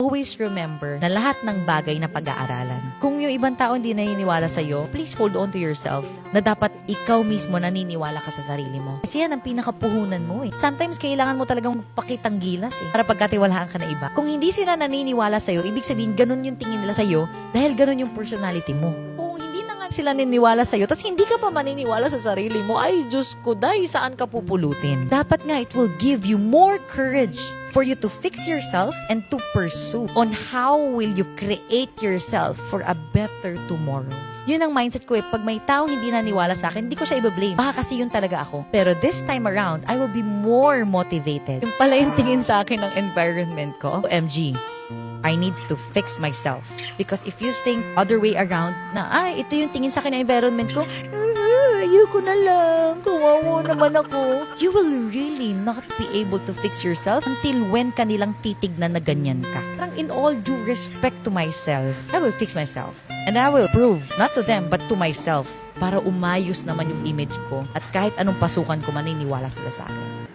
Always remember na lahat ng bagay na pag-aaralan. Kung yung ibang tao hindi naniniwala sa'yo, please hold on to yourself na dapat ikaw mismo naniniwala ka sa sarili mo. Kasi yan ang pinakapuhunan mo eh. Sometimes kailangan mo talagang pakitang gilas eh, para pagkatiwalaan ka na iba. Kung hindi sila naniniwala sa'yo, ibig sabihin ganun yung tingin nila sa'yo dahil ganun yung personality mo. Kung hindi na nga sila naniniwala sa'yo, tas hindi ka pa maniniwala sa sarili mo, ay Diyos ko, day, saan ka pupulutin? Dapat nga, it will give you more courage for you to fix yourself and to pursue on how will you create yourself for a better tomorrow. Yun ang mindset ko eh. Pag may taong hindi naniwala sa akin, hindi ko siya i-blame. Baka kasi yun talaga ako. Pero this time around, I will be more motivated. Yung pala yung tingin sa akin ng environment ko. OMG, I need to fix myself. Because if you think other way around, na ito yung tingin sa akin ng environment ko, ayoko na lang, kawawa naman ako. You will really not be able to fix yourself until when kanilang titignan na ganyan ka. Parang in all due respect to myself, I will fix myself. And I will prove, not to them, but to myself, para umayos naman yung image ko at kahit anong pasukan ko maniniwala sila sa akin.